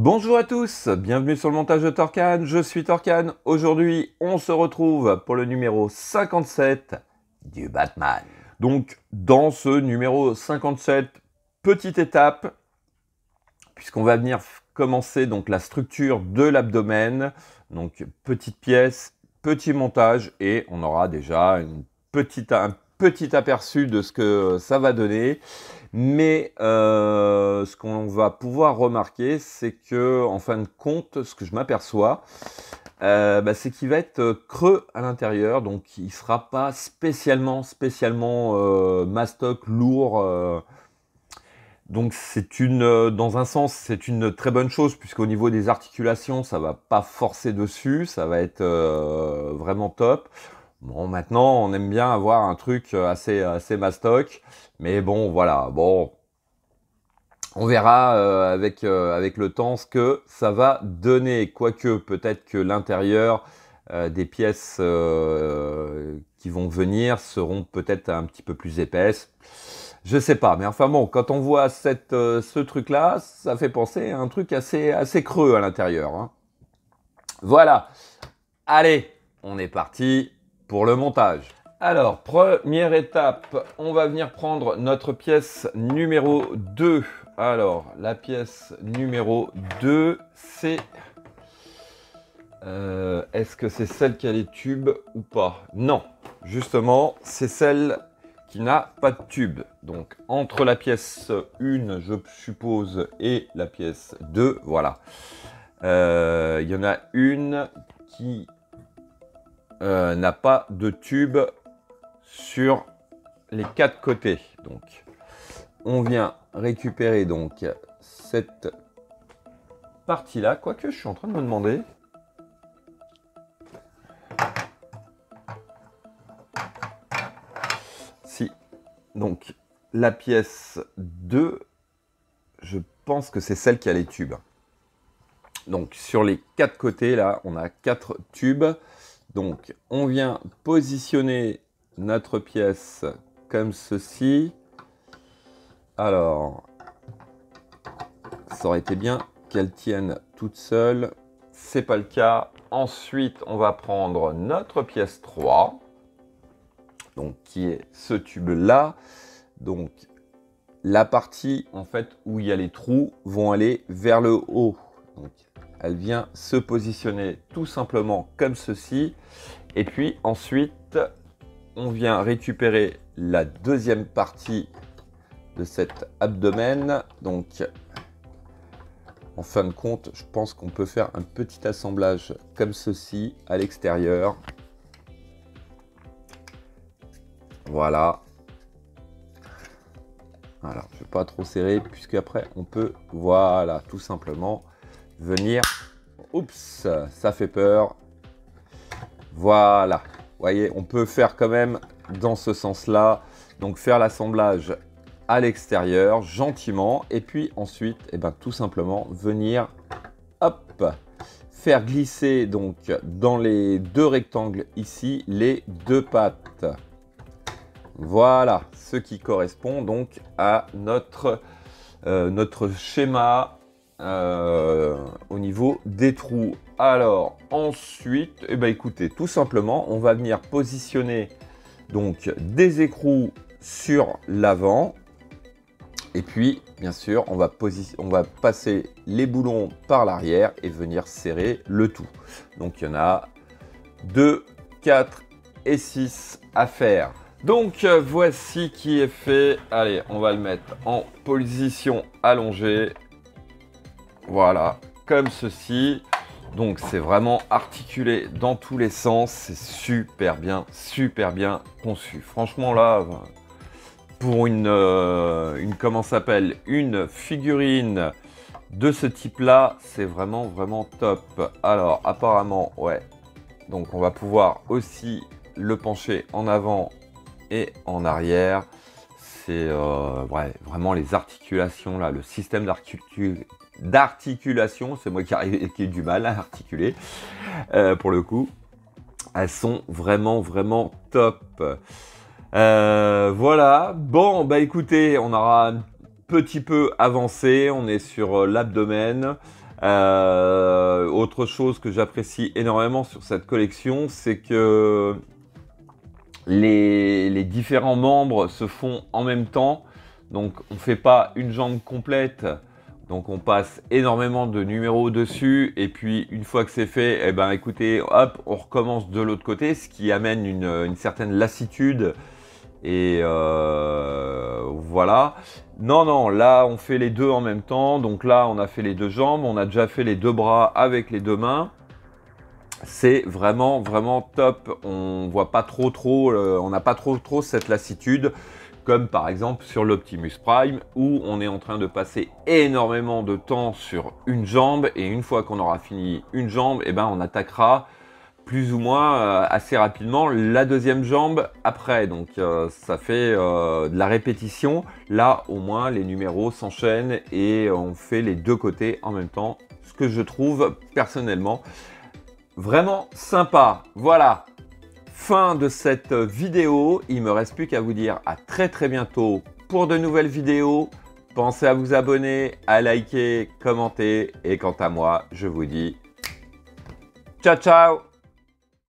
Bonjour à tous, bienvenue sur le montage de Torcan, je suis Torcan. Aujourd'hui, on se retrouve pour le numéro 57 du Batman. Donc, dans ce numéro 57, petite étape, puisqu'on va venir commencer donc la structure de l'abdomen. Donc, petite pièce, petit montage, et on aura déjà un petit aperçu de ce que ça va donner. Mais ce qu'on va pouvoir remarquer, c'est que, en fin de compte, ce que je m'aperçois, c'est qu'il va être creux à l'intérieur, donc il ne sera pas spécialement mastoc, lourd. Donc dans un sens, c'est une très bonne chose, puisqu'au niveau des articulations, ça ne va pas forcer dessus, ça va être vraiment top. Bon, maintenant, on aime bien avoir un truc assez mastoc. Mais bon, voilà, bon, on verra avec le temps ce que ça va donner. Quoique, peut-être que l'intérieur des pièces qui vont venir seront peut-être un petit peu plus épaisses. Je sais pas, mais enfin bon, quand on voit ce truc-là, ça fait penser à un truc assez creux à l'intérieur, hein. Voilà, allez, on est parti pour le montage. Alors, première étape, on va venir prendre notre pièce numéro 2. Alors, la pièce numéro 2, c'est... est-ce que c'est celle qui a les tubes ou pas? Non, justement, c'est celle qui n'a pas de tube. Donc, entre la pièce 1, je suppose, et la pièce 2, voilà. Il y en a une qui n'a pas de tube sur les 4 côtés. Donc, on vient récupérer donc cette partie-là, quoique je suis en train de me demander. Si, donc la pièce 2, je pense que c'est celle qui a les tubes. Donc, sur les 4 côtés, là, on a 4 tubes. Donc, on vient positionner notre pièce comme ceci. Alors, ça aurait été bien qu'elle tienne toute seule. C'est pas le cas. Ensuite, on va prendre notre pièce 3. Donc, qui est ce tube-là. Donc, la partie, en fait, où il y a les trous vont aller vers le haut. Donc, elle vient se positionner tout simplement comme ceci. Et puis, ensuite, on vient récupérer la deuxième partie de cet abdomen. Donc, en fin de compte, je pense qu'on peut faire un petit assemblage comme ceci à l'extérieur. Voilà. Alors, je ne vais pas trop serrer, puisque après, on peut, voilà, tout simplement venir... Oups, ça fait peur. Voilà. Vous voyez, on peut faire quand même dans ce sens-là. Donc, faire l'assemblage à l'extérieur, gentiment. Et puis ensuite, tout simplement, venir, hop, faire glisser donc dans les 2 rectangles ici, les 2 pattes. Voilà, ce qui correspond donc à notre schéma au niveau des trous. Alors ensuite, écoutez, tout simplement, on va venir positionner donc des écrous sur l'avant. Et puis, bien sûr, on va passer les boulons par l'arrière et venir serrer le tout. Donc, il y en a 2, 4 et 6 à faire. Donc, voici qui est fait. Allez, on va le mettre en position allongée. Voilà, comme ceci. Donc, c'est vraiment articulé dans tous les sens. C'est super bien conçu. Franchement, là... Pour une figurine de ce type-là, c'est vraiment top. Alors, apparemment, ouais. Donc, on va pouvoir aussi le pencher en avant et en arrière. C'est ouais, vraiment les articulations, là, le système d'articulation, c'est moi qui ai du mal à articuler, pour le coup. Elles sont vraiment top. Voilà, bon, écoutez, on aura un petit peu avancé, on est sur l'abdomen. Autre chose que j'apprécie énormément sur cette collection, c'est que les différents membres se font en même temps. Donc on ne fait pas une jambe complète, donc on passe énormément de numéros dessus, et puis une fois que c'est fait, eh ben écoutez, hop, on recommence de l'autre côté, ce qui amène une certaine lassitude. Et voilà. Non, non, là on fait les deux en même temps. Donc là on a fait les deux jambes, on a déjà fait les deux bras avec les deux mains. C'est vraiment, vraiment top. On voit pas trop, on n'a pas trop cette lassitude. Comme par exemple sur l'Optimus Prime, où on est en train de passer énormément de temps sur une jambe. Et une fois qu'on aura fini une jambe, eh ben on attaquera plus ou moins assez rapidement la deuxième jambe après. Donc ça fait de la répétition. Là au moins les numéros s'enchaînent et on fait les deux côtés en même temps, ce que je trouve personnellement vraiment sympa. Voilà, fin de cette vidéo. Il me reste plus qu'à vous dire à très bientôt pour de nouvelles vidéos. Pensez à vous abonner, à liker, commenter, et quant à moi je vous dis ciao ciao.